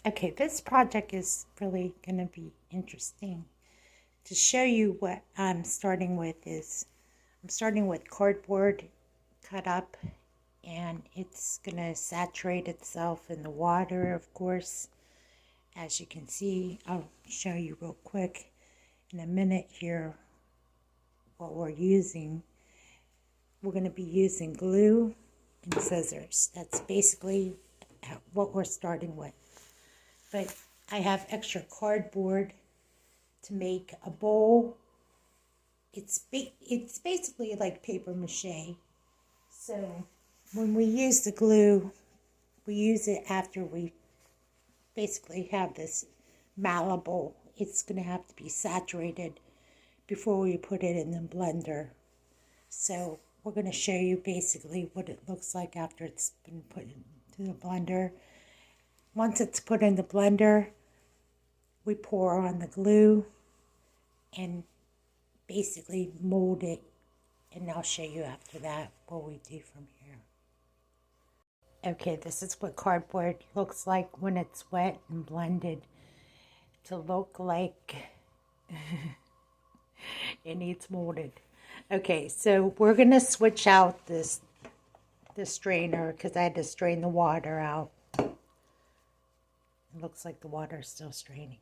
Okay, this project is really going to be interesting. To show you what I'm starting with is, I'm starting with cardboard cut up, and it's going to saturate itself in the water, of course. As you can see, I'll show you real quick in a minute here what we're using. We're going to be using glue and scissors. That's basically what we're starting with. But I have extra cardboard to make a bowl. It's basically like paper mache. So when we use the glue, we use it after we basically have this malleable. It's going to have to be saturated before we put it in the blender. So we're going to show you basically what it looks like after it's been put into the blender. Once it's put in the blender, we pour on the glue and basically mold it, and I'll show you after that what we do from here. Okay, this is what cardboard looks like when it's wet and blended to look like it needs molded. Okay, so we're gonna switch out this strainer because I had to strain the water out. It looks like the water is still straining.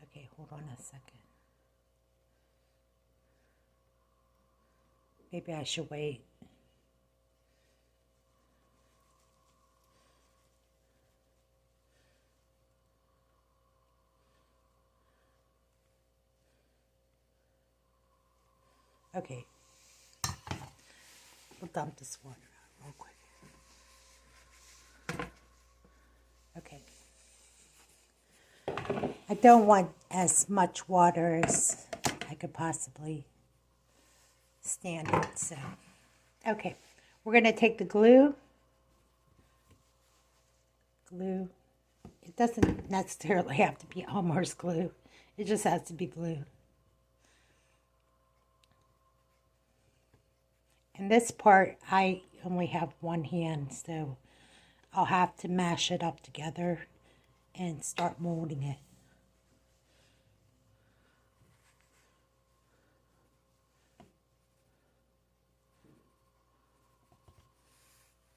Okay, hold on a second. Maybe I should wait. Okay, we'll dump this water out real quick. Okay. I don't want as much water as I could possibly stand it, so. Okay, we're going to take the glue. It doesn't necessarily have to be Elmer's glue. It just has to be glue. And this part, I only have one hand, so I'll have to mash it up together and start molding it.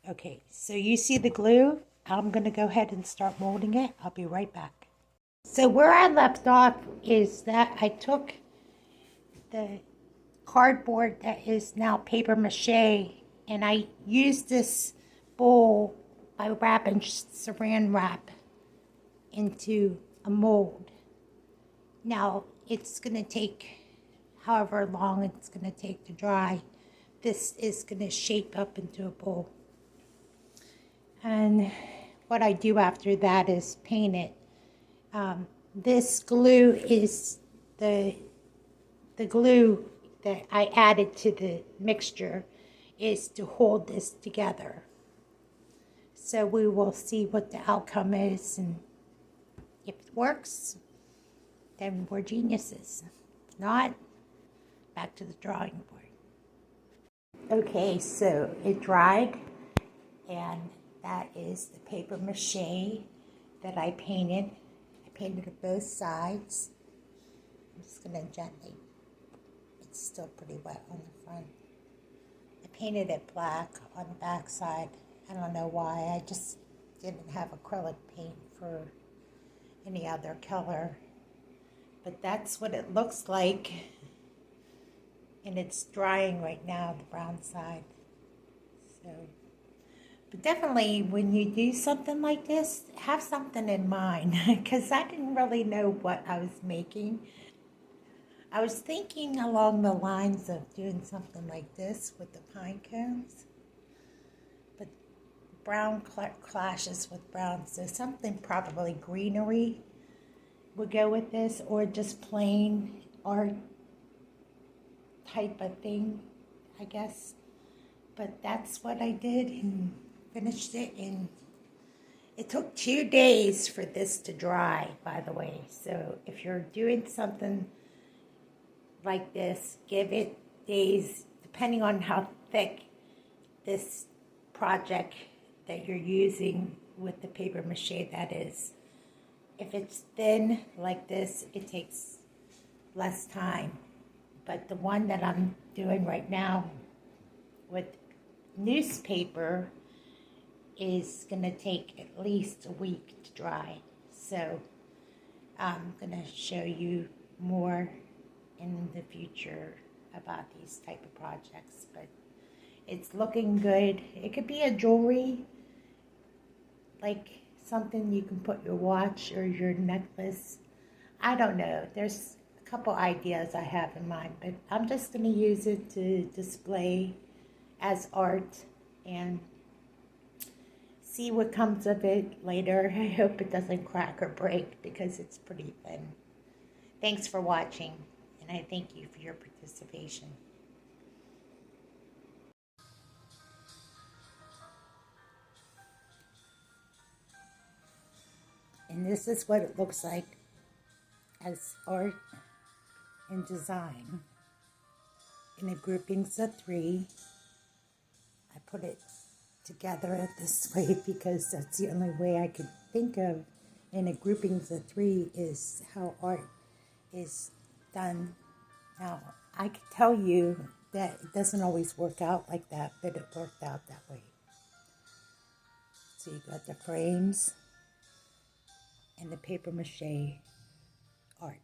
Okay, so you see the glue? I'm going to go ahead and start molding it. I'll be right back. So where I left off is that I took the cardboard that is now paper mache, and I used this bowl by wrapping saran wrap into a mold. Now it's going to take however long it's going to take to dry. This is going to shape up into a bowl. And what I do after that is paint it. This glue is the glue that I added to the mixture is to hold this together. So we will see what the outcome is, and if it works, then we're geniuses. If not, back to the drawing board. Okay, so it dried, and that is the paper mache that I painted. I painted it both sides. I'm just going to gently, it's still pretty wet on the front. I painted it black on the back side. I don't know why. I just didn't have acrylic paint for any other color. But that's what it looks like. And it's drying right now, the brown side. So, but definitely when you do something like this, have something in mind, because I didn't really know what I was making. I was thinking along the lines of doing something like this with the pine cones, but brown clashes with brown, so something probably greenery would go with this, or just plain art type of thing, I guess. But that's what I did and finished it, and it took 2 days for this to dry, by the way. So if you're doing something like this, give it days, depending on how thick this project that you're using with the paper mache, that is. If it's thin like this, it takes less time. But the one that I'm doing right now with newspaper is going to take at least a week to dry. So I'm going to show you more in the future about these type of projects. But it's looking good. It could be a jewelry, like something you can put your watch or your necklace. I don't know. There's a couple ideas I have in mind, but I'm just going to use it to display as art and see what comes of it later. I hope it doesn't crack or break because it's pretty thin. Thanks for watching, and I thank you for your participation. And this is what it looks like as art and design in a groupings of 3. I put it together this way because that's the only way I could think of in a groupings of 3 is how art is done. Now, I could tell you that it doesn't always work out like that, but it worked out that way. So you got the frames and the paper mache art.